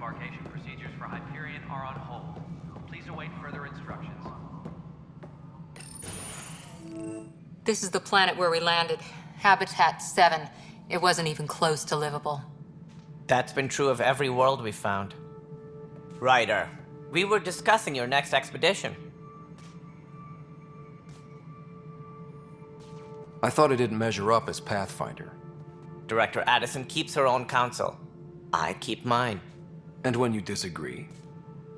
Embarkation procedures for Hyperion are on hold. Please await further instructions. This is the planet where we landed. Habitat 7. It wasn't even close to livable. That's been true of every world we found. Ryder, we were discussing your next expedition. I thought I didn't measure up as Pathfinder. Director Addison keeps her own counsel. I keep mine. And when you disagree?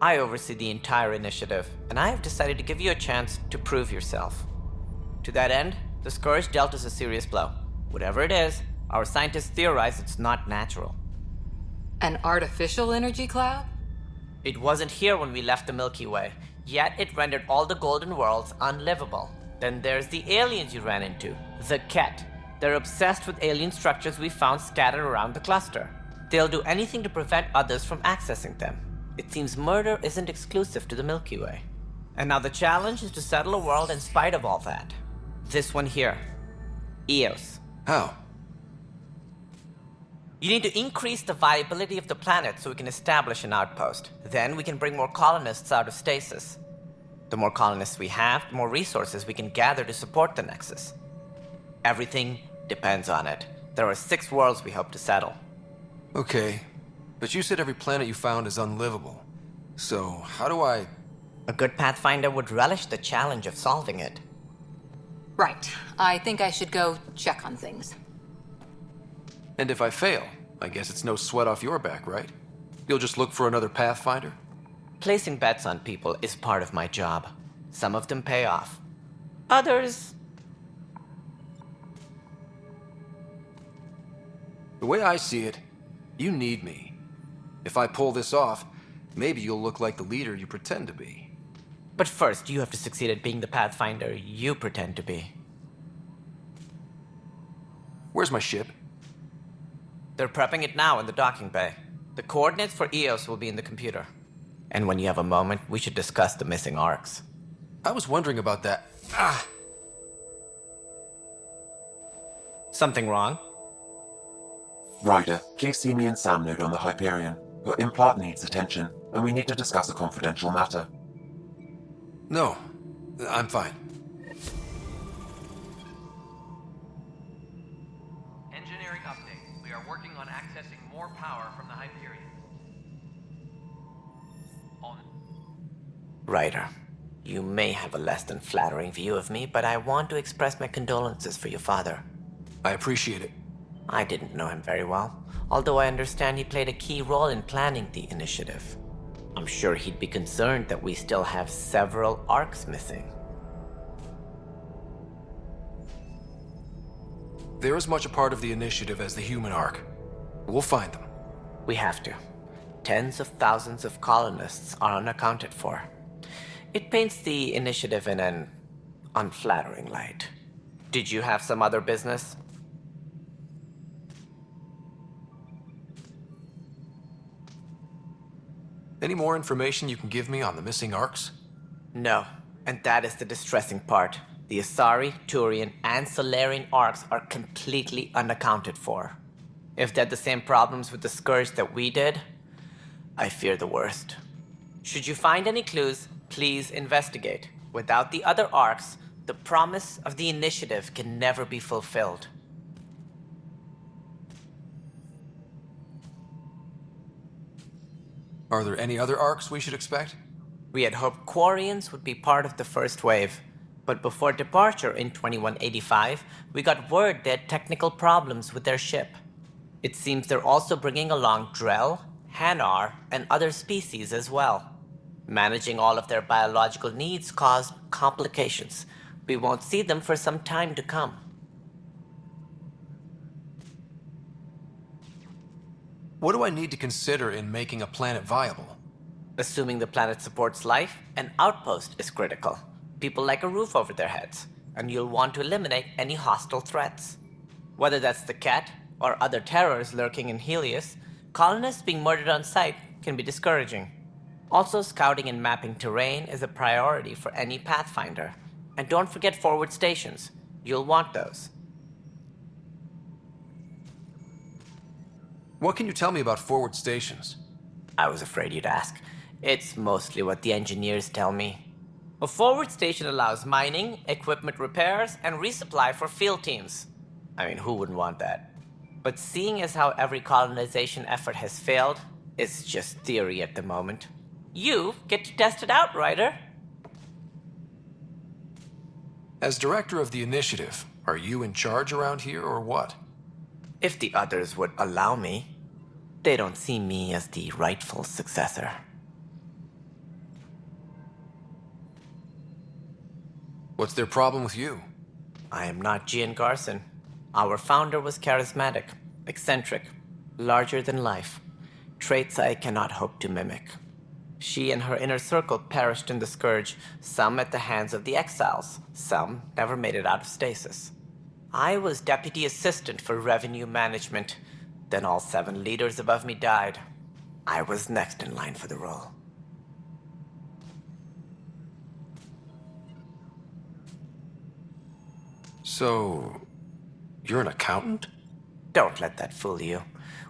I oversee the entire initiative, and I have decided to give you a chance to prove yourself. To that end, the Scourge dealt us a serious blow. Whatever it is, our scientists theorize it's not natural. An artificial energy cloud? It wasn't here when we left the Milky Way, yet it rendered all the Golden Worlds unlivable. Then there's the aliens you ran into, the Ket. They're obsessed with alien structures we found scattered around the cluster. They'll do anything to prevent others from accessing them. It seems murder isn't exclusive to the Milky Way. And now the challenge is to settle a world in spite of all that. This one here. Eos. How? You need to increase the viability of the planet so we can establish an outpost. Then we can bring more colonists out of stasis. The more colonists we have, the more resources we can gather to support the Nexus. Everything depends on it. There are 6 worlds we hope to settle. Okay, but you said every planet you found is unlivable. So, how do I... A good Pathfinder would relish the challenge of solving it. Right. I think I should go check on things. And if I fail, I guess it's no sweat off your back, right? You'll just look for another Pathfinder? Placing bets on people is part of my job. Some of them pay off. Others... The way I see it, you need me. If I pull this off, maybe you'll look like the leader you pretend to be. But first, you have to succeed at being the Pathfinder you pretend to be. Where's my ship? They're prepping it now in the docking bay. The coordinates for Eos will be in the computer. And when you have a moment, we should discuss the missing arcs. I was wondering about that. Something wrong? Ryder, please see me and Sam Node on the Hyperion. Your implant needs attention, and we need to discuss a confidential matter. No, I'm fine. Engineering update. We are working on accessing more power from the Hyperion. Ryder, you may have a less than flattering view of me, but I want to express my condolences for your father. I appreciate it. I didn't know him very well, although I understand he played a key role in planning the initiative. I'm sure he'd be concerned that we still have several arcs missing. They're as much a part of the initiative as the human arc. We'll find them. We have to. Tens of thousands of colonists are unaccounted for. It paints the initiative in an unflattering light. Did you have some other business? Any more information you can give me on the missing arcs? No, and that is the distressing part. The Asari, Turian, and Solarian arcs are completely unaccounted for. If they had the same problems with the Scourge that we did, I fear the worst. Should you find any clues, please investigate. Without the other arcs, the promise of the initiative can never be fulfilled. Are there any other arcs we should expect? We had hoped Quarians would be part of the first wave, but before departure in 2185, we got word they had technical problems with their ship. It seems they're also bringing along Drell, Hanar, and other species as well. Managing all of their biological needs caused complications. We won't see them for some time to come. What do I need to consider in making a planet viable? Assuming the planet supports life, an outpost is critical. People like a roof over their heads, and you'll want to eliminate any hostile threats. Whether that's the Ket or other terrors lurking in Helios, colonists being murdered on sight can be discouraging. Also, scouting and mapping terrain is a priority for any Pathfinder. And don't forget forward stations. You'll want those. What can you tell me about forward stations? I was afraid you'd ask. It's mostly what the engineers tell me. A forward station allows mining, equipment repairs, and resupply for field teams. I mean, who wouldn't want that? But seeing as how every colonization effort has failed, it's just theory at the moment. You get to test it out, Ryder. As director of the initiative, are you in charge around here or what? If the others would allow me. They don't see me as the rightful successor. What's their problem with you? I am not Gian Garson. Our founder was charismatic, eccentric, larger than life. Traits I cannot hope to mimic. She and her inner circle perished in the Scourge, some at the hands of the Exiles, some never made it out of stasis. I was deputy assistant for revenue management. Then all 7 leaders above me died. I was next in line for the role. So, you're an accountant? Don't let that fool you.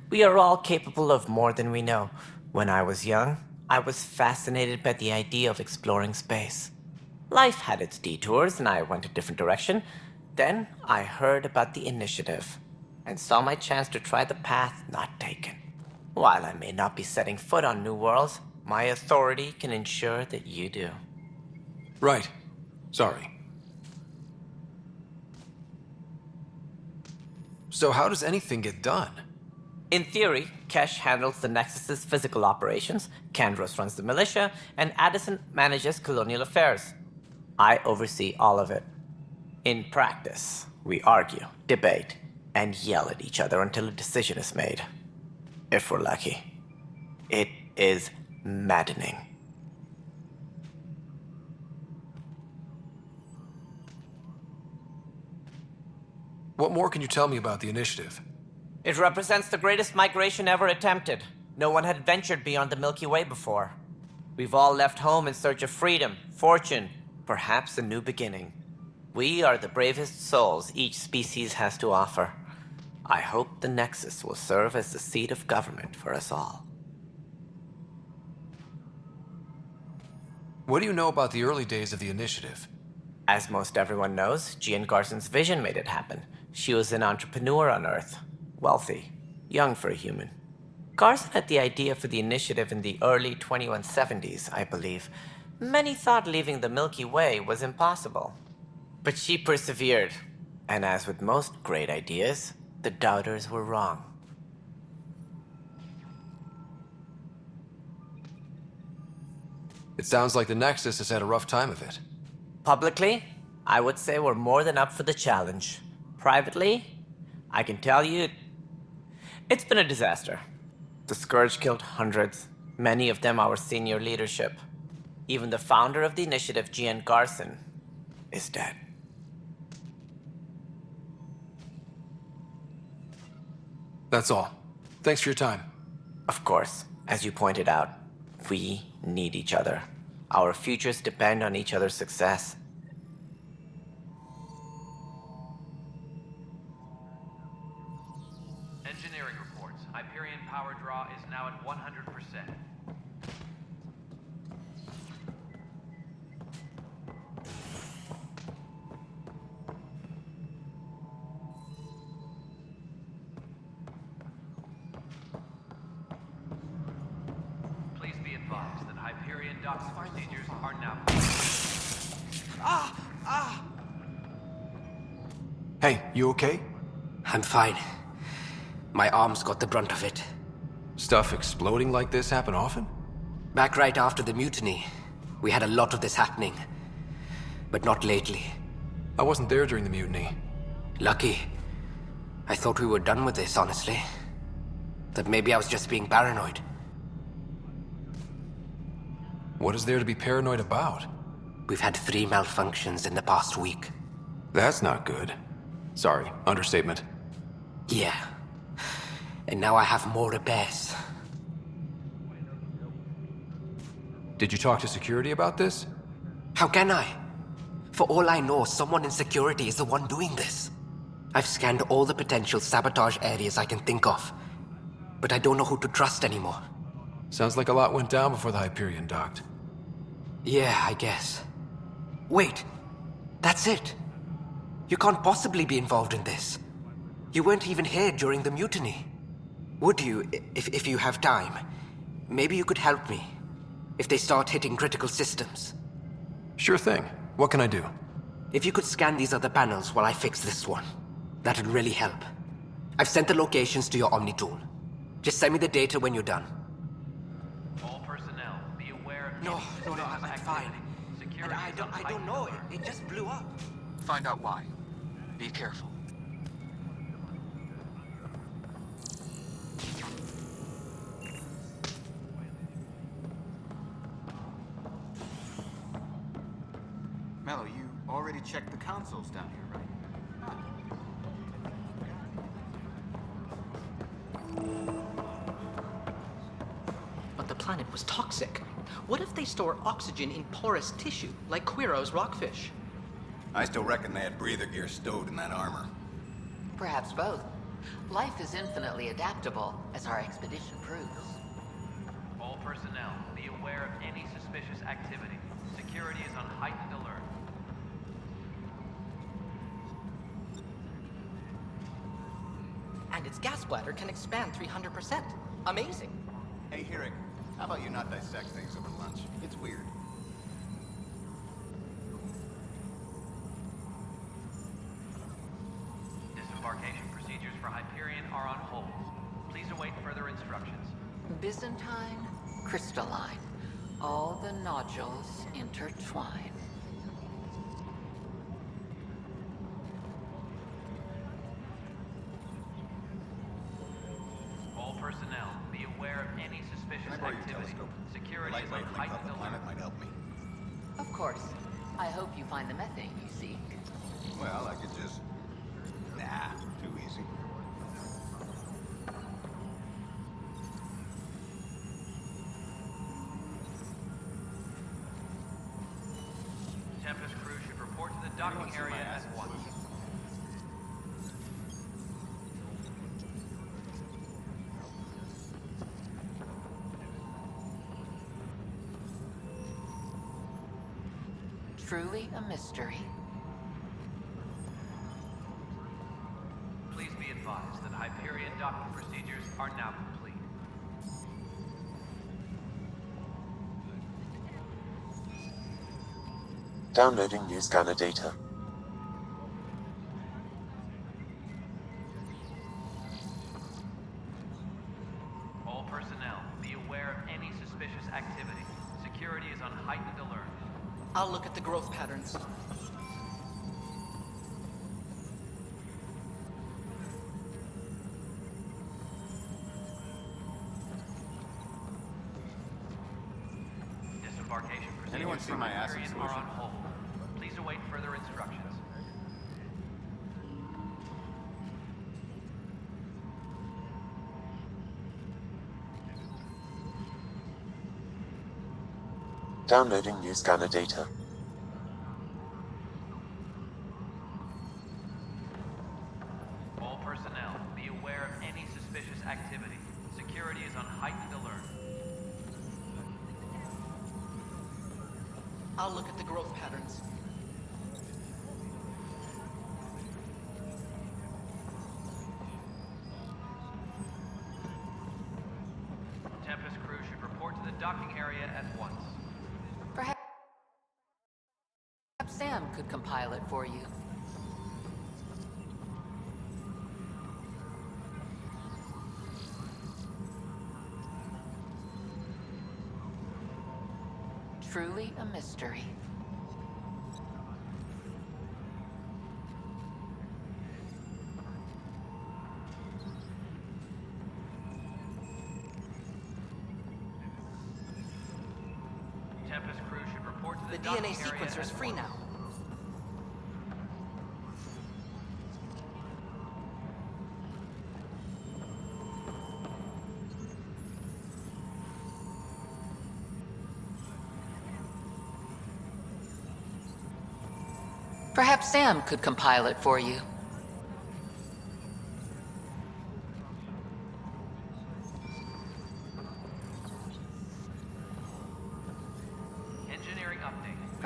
We are all capable of more than we know. When I was young, I was fascinated by the idea of exploring space. Life had its detours, and I went a different direction. Then I heard about the initiative, and saw my chance to try the path not taken. While I may not be setting foot on new worlds, my authority can ensure that you do. Right. Sorry. So how does anything get done? In theory, Kesh handles the Nexus's physical operations, Kandros runs the militia, and Addison manages colonial affairs. I oversee all of it. In practice, we argue, debate, and yell at each other until a decision is made. If we're lucky. It is maddening. What more can you tell me about the initiative? It represents the greatest migration ever attempted. No one had ventured beyond the Milky Way before. We've all left home in search of freedom, fortune, perhaps a new beginning. We are the bravest souls each species has to offer. I hope the Nexus will serve as the seat of government for us all. What do you know about the early days of the initiative? As most everyone knows, Gian Garson's vision made it happen. She was an entrepreneur on Earth. Wealthy. Young for a human. Garson had the idea for the initiative in the early 2170s, I believe. Many thought leaving the Milky Way was impossible. But she persevered. And as with most great ideas, the doubters were wrong. It sounds like the Nexus has had a rough time of it. Publicly, I would say we're more than up for the challenge. Privately, I can tell you, it's been a disaster. The Scourge killed hundreds, many of them our senior leadership. Even the founder of the initiative, Gian Garson, is dead. That's all. Thanks for your time. Of course, as you pointed out, we need each other. Our futures depend on each other's success. Engineering reports. Hyperion power draw is now at 100%. Please be advised that Hyperion docking procedures are now. Hey, you okay? I'm fine. My arms got the brunt of it. Stuff exploding like this happen often? Back right after the mutiny, we had a lot of this happening. But not lately. I wasn't there during the mutiny. Lucky. I thought we were done with this, honestly. That maybe I was just being paranoid. What is there to be paranoid about? We've had 3 malfunctions in the past week. That's not good. Sorry, understatement. Yeah. And now I have more repairs. Did you talk to security about this? How can I? For all I know, someone in security is the one doing this. I've scanned all the potential sabotage areas I can think of. But I don't know who to trust anymore. Sounds like a lot went down before the Hyperion docked. Yeah, I guess. Wait, that's it. You can't possibly be involved in this. You weren't even here during the mutiny. Would you, if you have time? Maybe you could help me. If they start hitting critical systems. Sure thing. What can I do? If you could scan these other panels while I fix this one, that'd really help. I've sent the locations to your Omni tool. Just send me the data when you're done. All personnel, be aware of No, any suspicious I'm fine. activity. And Security I is on don't heightened know. alert. It just blew up. Find out why. Be careful. Mello, you already checked the consoles down here, right? But the planet was toxic. What if they store oxygen in porous tissue, like Quiro's rockfish? I still reckon they had breather gear stowed in that armor. Perhaps both. Life is infinitely adaptable, as our expedition proves. All personnel, be aware of any suspicious activity. Security is on heightened alert. And its gas bladder can expand 300%. Amazing. Hey, Hirik, how about you not dissect things over lunch? It's weird. Disembarkation procedures for Hyperion are on hold. Please await further instructions. Byzantine, crystalline. All the nodules intertwine. All personnel, be aware of any suspicious Can I borrow your activity. telescope? Security The is on lightweight link heightened off the alert. planet might help me. Of course. I hope you find the methane you seek. Well, I could just... Nah, too easy. Tempest crew should report to the docking Anyone see my area acid at once. solution? Truly a mystery. Please be advised that Hyperion docking procedures are now complete. Downloading new scanner data. All personnel, be aware of any suspicious activity. Security is on heightened alert. I'll look at the growth patterns. Disembarkation procedures Anyone see for my acid Hyperion are solution? on hold. Please await further instructions. Downloading new scanner data. All personnel, be aware of any suspicious activity. Security is on heightened alert. I'll look at the growth patterns. Tempest crew should report to the docking area at once. Perhaps Sam could compile it for you. Truly a mystery. Tempest crew should report to The the DNA docking area sequencer is at free once. now. Perhaps Sam could compile it for you.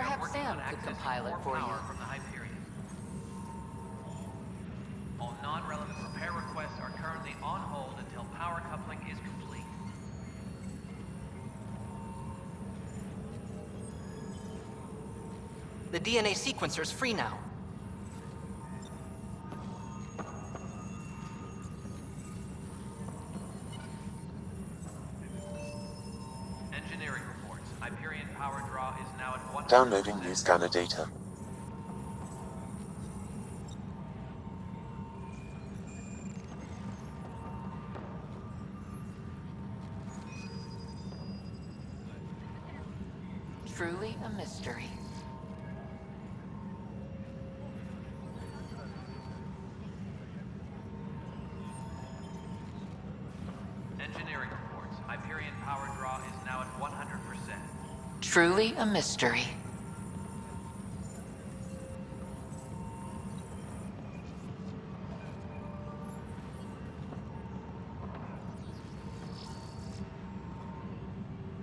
Perhaps working Sam on could accessing compile it more for power you. from the Hyperion. All non-relevant repair requests are currently on hold until power coupling is complete. The DNA sequencer's free now. Engineering reports. Hyperion power draw is now at 100%. Downloading new scanner data. Truly a mystery. Engineering reports. Hyperion power draw is now at 100%. Truly a mystery.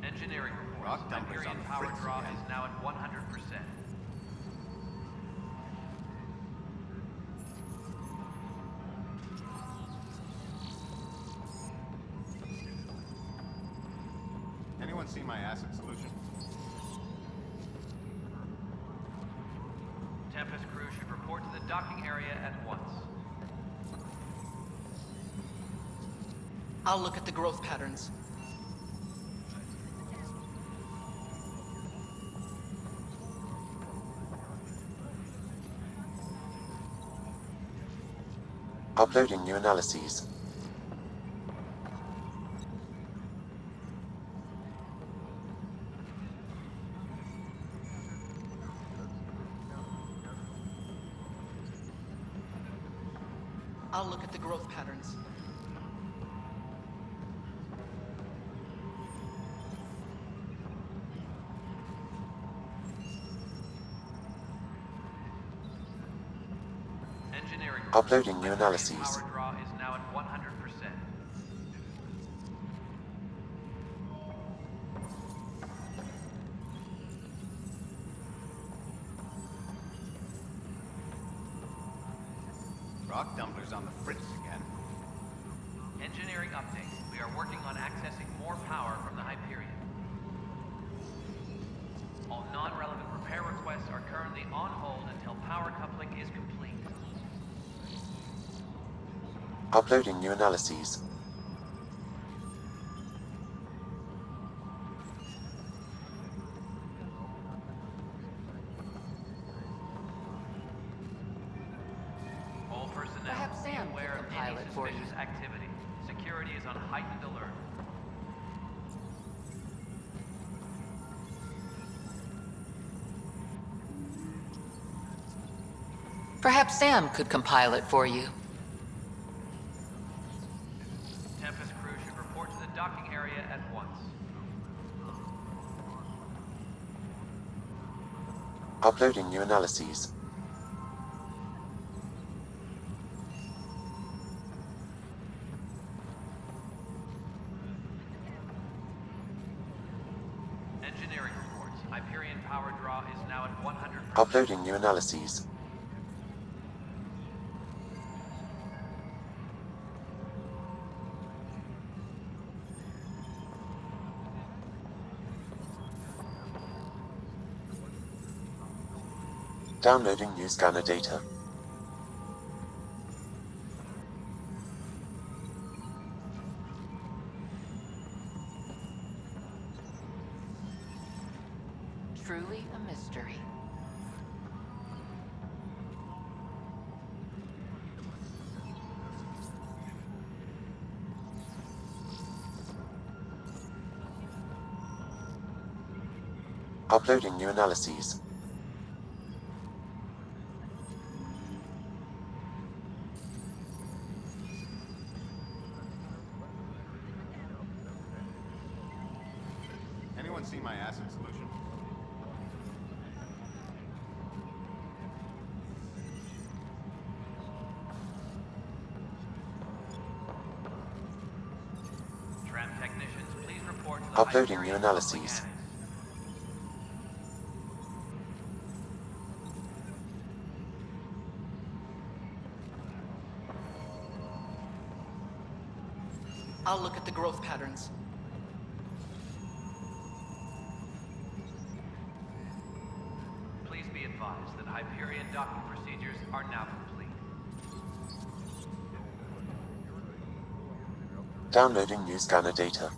Engineering reports. Rock dumper's Hyperion on the power fritz draw again. is now at 100%. Anyone see my acid solution? Tempest crew should report to the docking area at once. I'll look at the growth patterns. Uploading new analyses. I'll look at the growth patterns. Engineering reports. Uploading new Hyperion analyses. Power draw is now at 100%. Rock Dumpler's on the fritz again. Engineering update. We are working on accessing more power from the Hyperion. All non-relevant repair requests are currently on hold until power coupling is complete. Uploading new analyses. All personnel, Perhaps be Sam aware could of compile any it for you. suspicious activity. Security is on heightened alert. Perhaps Sam could compile it for you. Tempest crew should report to the docking area at once. Uploading new analyses. Engineering reports. Hyperion power draw is now at 100%. Uploading new analyses. Downloading new scanner data. Truly a mystery. Uploading new analyses. Anyone see my acid solution? Tram technicians, please report to the Uploading Hyperion new coupling analyses. annex. the growth patterns. Please be advised that Hyperion docking procedures are now complete. Downloading new scanner data.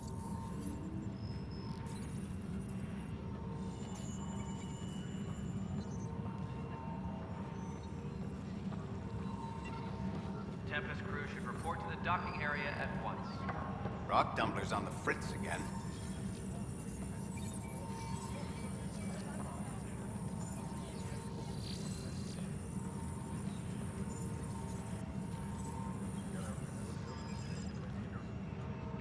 Tempest crew should report to the docking area at once. Rock Dumpler's on the fritz again.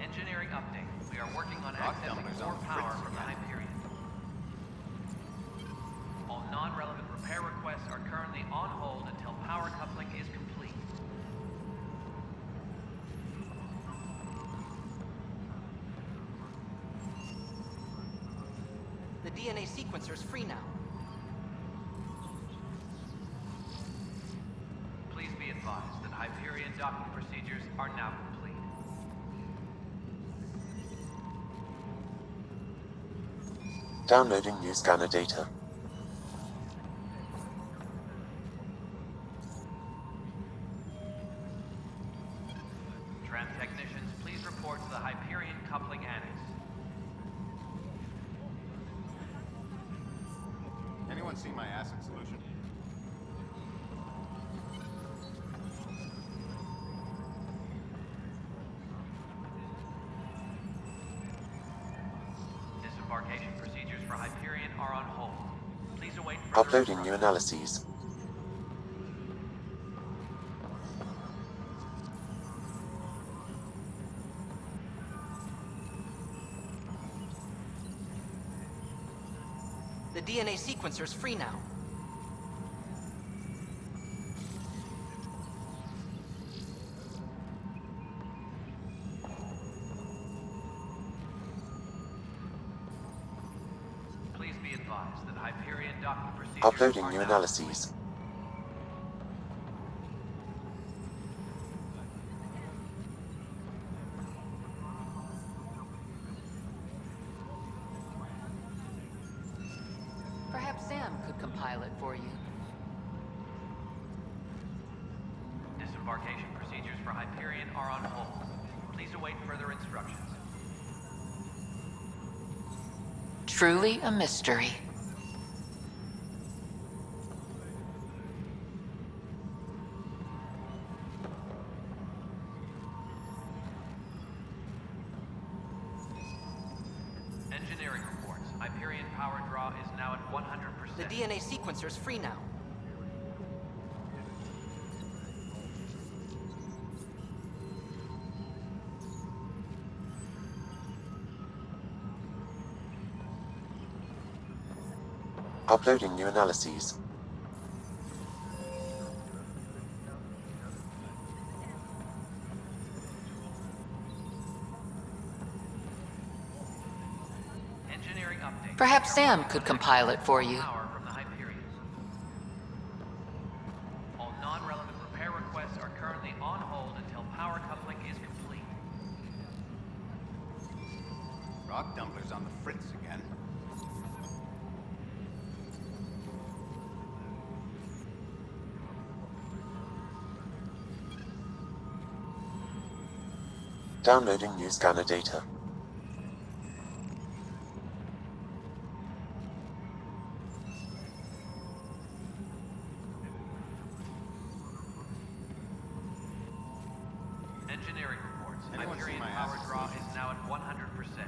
Engineering update. We are working on Rock accessing Dumpler's more on the power fritz from the again. Hyperion. All non-relevant repair requests are currently on hold until power coupling is complete. The DNA sequencer's free now. Please be advised that Hyperion docking procedures are now complete. Downloading new scanner data. Tram technicians, please report to the Hyperion coupling annex. Anyone see my acid solution? Disembarkation procedures for Hyperion are on hold. Please await further Uploading new instructions. analyses. The DNA sequencer's free now. Please be advised that Hyperion docking procedures Uploading are new now analyses. Perhaps Sam could compile it for you. Disembarkation procedures for Hyperion are on hold. Please await further instructions. Truly a mystery. Engineering reports. Hyperion power draw is now at 100%. The DNA sequencer's free now. Uploading new analyses. Engineering update. Perhaps Sam could compile it for you. Power from the Hyperion. All non-relevant repair requests are currently on hold until power coupling is complete. Rock Dumpler's on the fritz again. Downloading new scanner data. Engineering reports. Anyone see Hyperion my power acid draw solution? is now at 100%.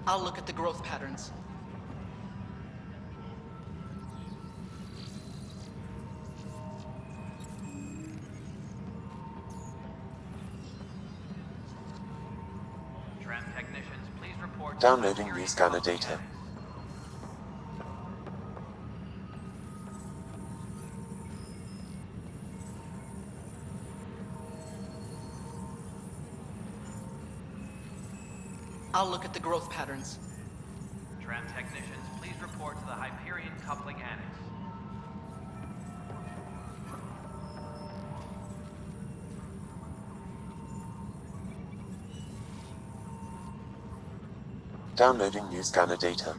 I'll look at the growth patterns. Tram technicians, please report. to Downloading Hyperion new scanner coupling data. annex. I'll look at the growth patterns. Tram technicians, please report to the Hyperion Coupling Annex. Downloading new scanner data.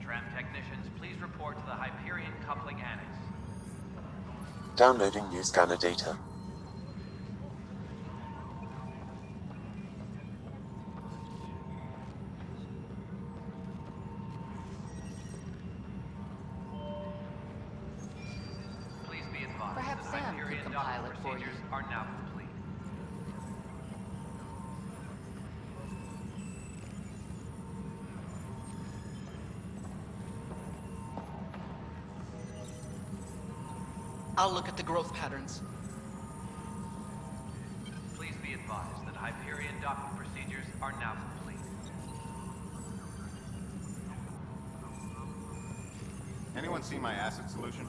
Tram technicians, please report to the Hyperion Coupling Annex. Downloading new scanner data. Please be advised Perhaps that Sam could Hyperion compile docking it for you. procedures are now complete. I'll look at the growth patterns. Please be advised that Hyperion docking procedures are now complete. Anyone see my acid solution?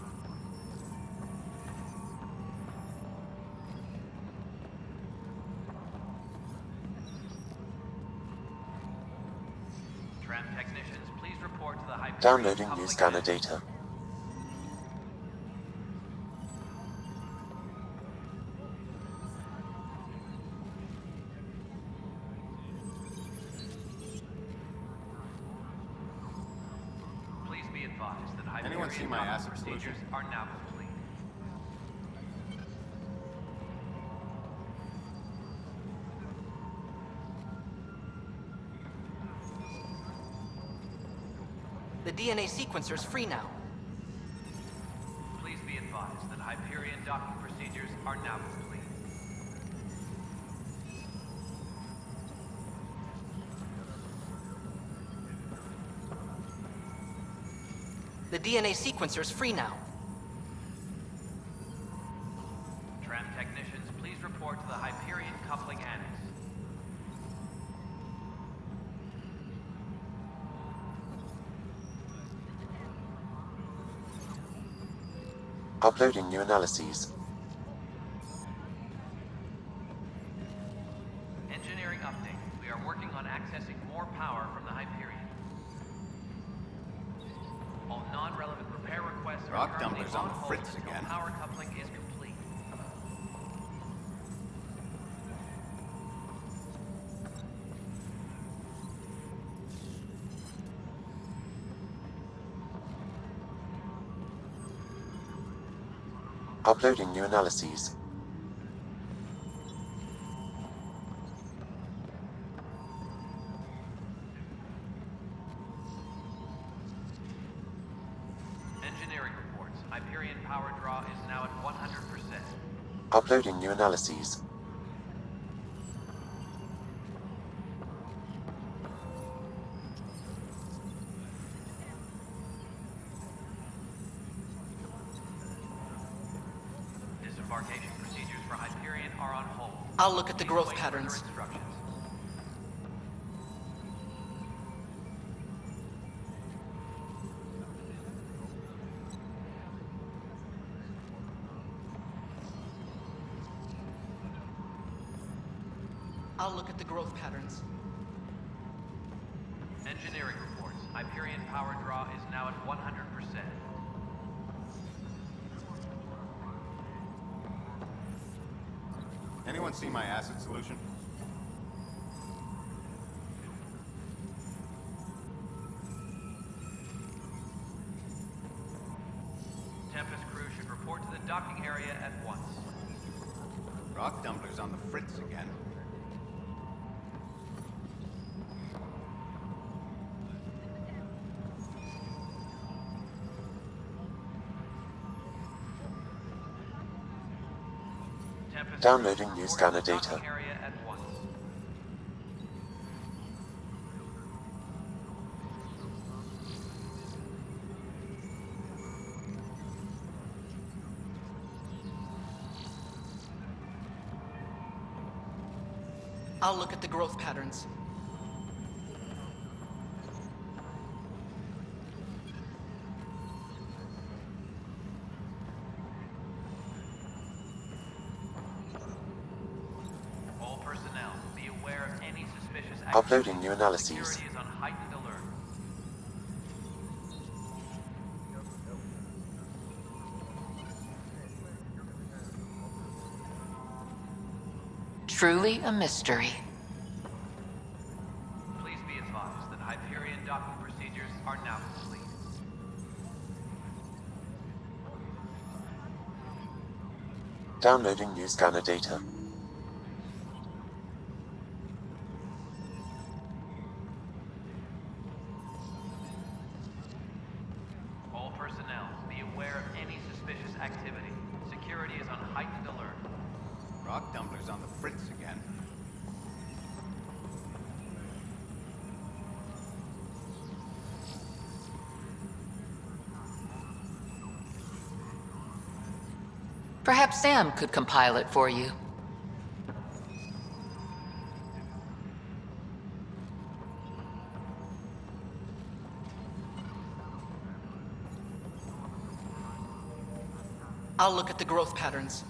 Tram technicians, please report to the Hyperion Downloading new Coupling scanner Annex. data. Please be advised that Anyone see Hyperion my docking acid procedures solution? are now complete. The DNA sequencer's free now. Please be advised that Hyperion docking procedures are now complete. The DNA sequencer's free now. Tram technicians, please report to the Hyperion Coupling Annex. Uploading new analyses. Engineering update. We are working on accessing more power from the Hyperion. All non-relevant repair requests are Rock currently dumplers on the hold fritz until again. power coupling is complete. Uploading new analyses. Engineering reports. Hyperion power draw is now at 100%. Uploading new analyses. Disembarkation procedures for Hyperion are on hold. I'll look at the Please growth wait patterns. further instructions. I'll look at the growth patterns. Engineering reports. Hyperion power draw is now at 100%. Anyone see my acid solution? Tempest crew should report to the docking area at once. Rock dumplers on the fritz again. Tempest Downloading crew new report to scanner the docking data. area at once. I'll look at the growth patterns. aware of any suspicious activity. Uploading new analyses. Security is on heightened alert. Truly a mystery. Please be advised that Hyperion docking procedures are now complete. Downloading new scanner data. All personnel, be aware of any suspicious activity. Security is on heightened alert. Rock Dumpler's on the fritz again. Perhaps Sam could compile it for you. I'll look at the growth patterns.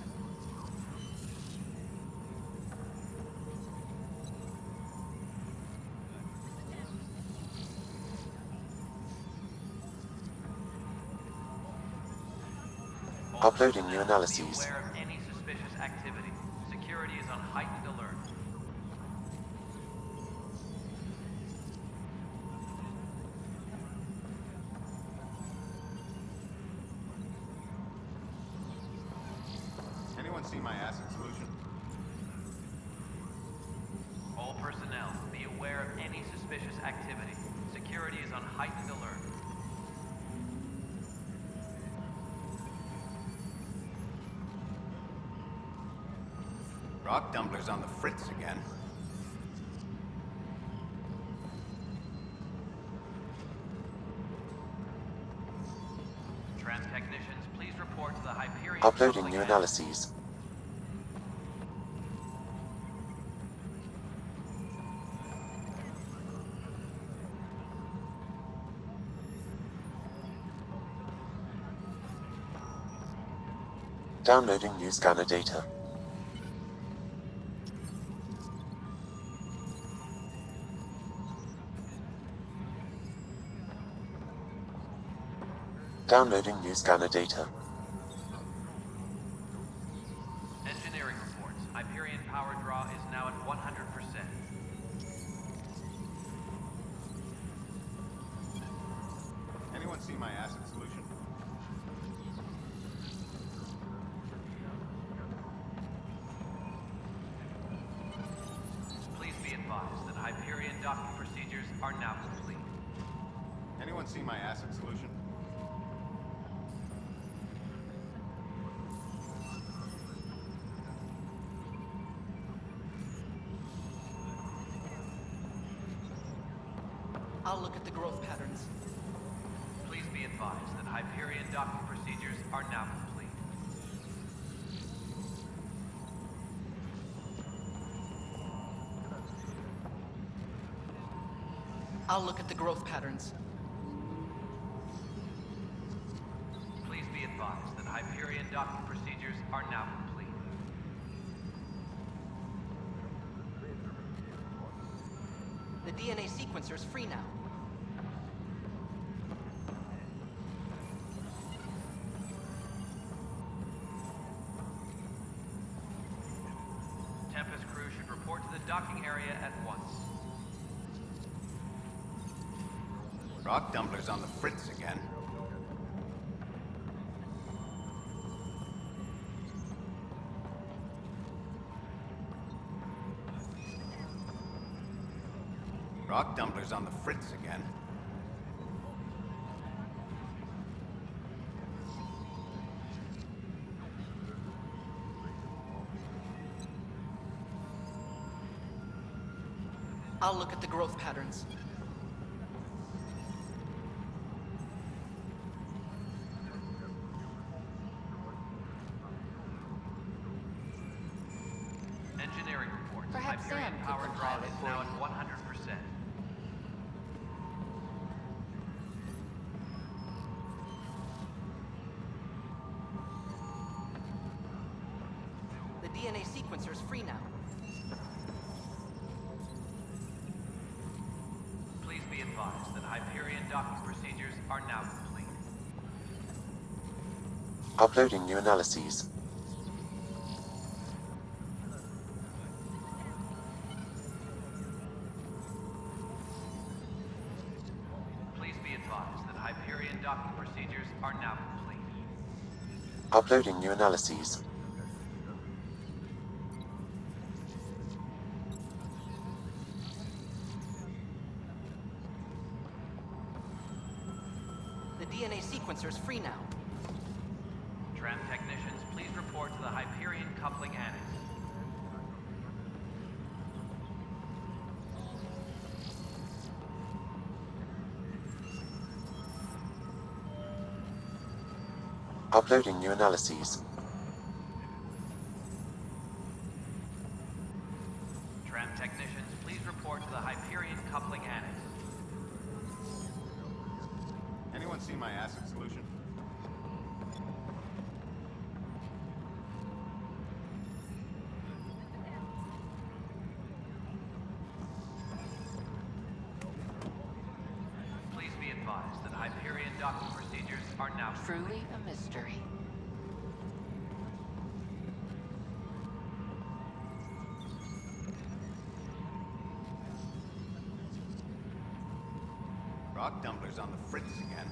Uploading new Be analyses. aware of any suspicious activity. Security is on heightened alert. Anyone see my acid solution? All personnel, be aware of any suspicious activity. Security is on heightened alert. Rock Dumpler's on the fritz again. Trans technicians, please report to the Hyperion. Uploading Public new Health. analyses. Downloading new scanner data. Downloading new scanner data. Engineering reports. Hyperion power draw is now at 100%. Anyone see my acid solution? Please be advised that Hyperion docking procedures are now complete. Anyone see my acid solution? I'll look at the growth patterns. Please be advised that Hyperion docking procedures are now complete. I'll look at the growth patterns. Please be advised that Hyperion docking procedures are now complete. The DNA sequencer's free now. Tempest crew should report to the docking area at once. Rock Dumpler's on the fritz again. Rock Dumpler's on the fritz again. I'll look at the growth patterns. Engineering reports. Perhaps Hyperion Sam could power draw compile it is for now you. at 100%. The DNA sequencer's free now. advised that Hyperion docking procedures are now complete. Uploading new analyses. Please be advised that Hyperion docking procedures are now complete. Uploading new analyses. The DNA sequencer's free now. Tram technicians, please report to the Hyperion coupling annex. Uploading new analyses. Tram technicians, please report to the Hyperion coupling annex. Anyone see my acid solution? Please be advised that Hyperion docking procedures are now Truly a mystery. Rock Dumpler's on the fritz again.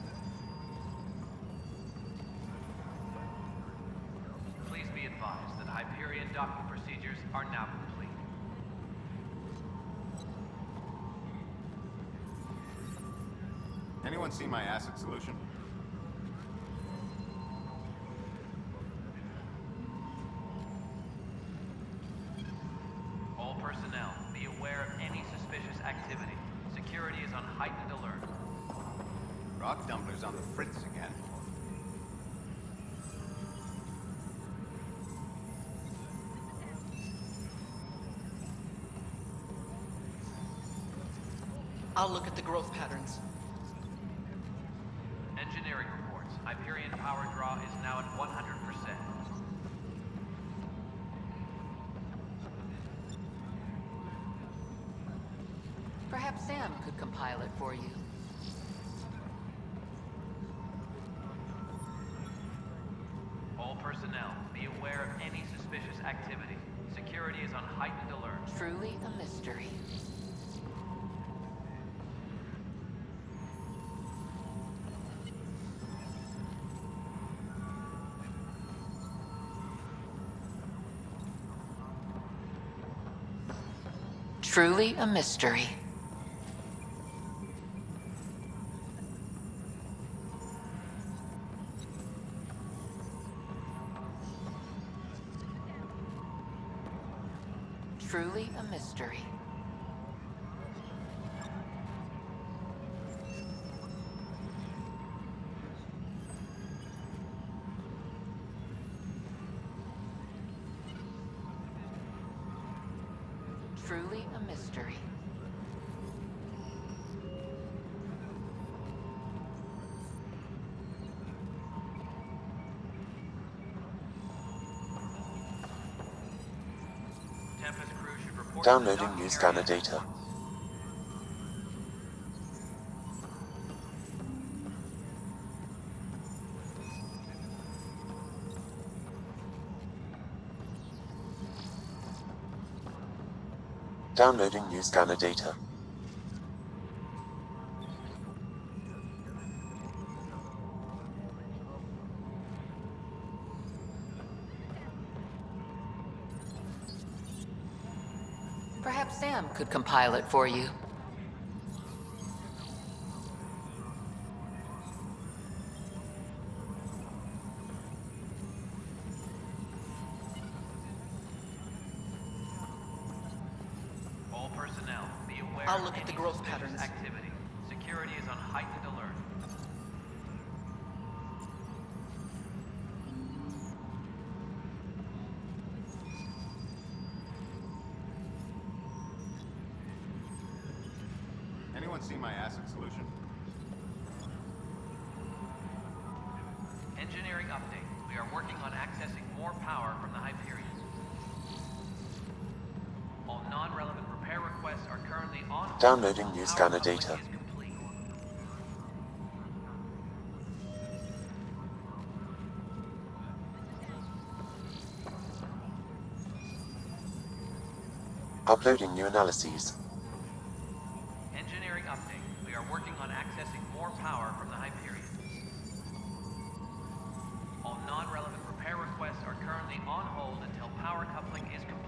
Please be advised that Hyperion docking procedures are now complete. Anyone see my acid solution? All personnel, be aware of any suspicious activity. Security is on heightened alert. Rock Dumpler's on the fritz again. I'll look at the growth patterns. Engineering reports. Hyperion power draw is now at 100%. Perhaps Sam could compile it for you. All personnel, be aware of any suspicious activity. Security is on heightened alert. Truly a mystery. Truly a mystery. Truly a mystery. Truly a mystery. Tempest crew should report to the Downloading docking new area scanner at data. once. Downloading new scanner data. Perhaps Sam could compile it for you. All personnel, be aware I'll of look at the any growth suspicious patterns. activity. Security is on heightened alert. Anyone see my acid solution? Engineering update. We are working on accessing more power from the Hyperion. All non-relevant repair requests are currently on hold Downloading until new power scanner coupling data. is complete. Uploading new analyses. Engineering update. We are working on accessing more power from the Hyperion. All non-relevant repair requests are currently on hold until power coupling is complete.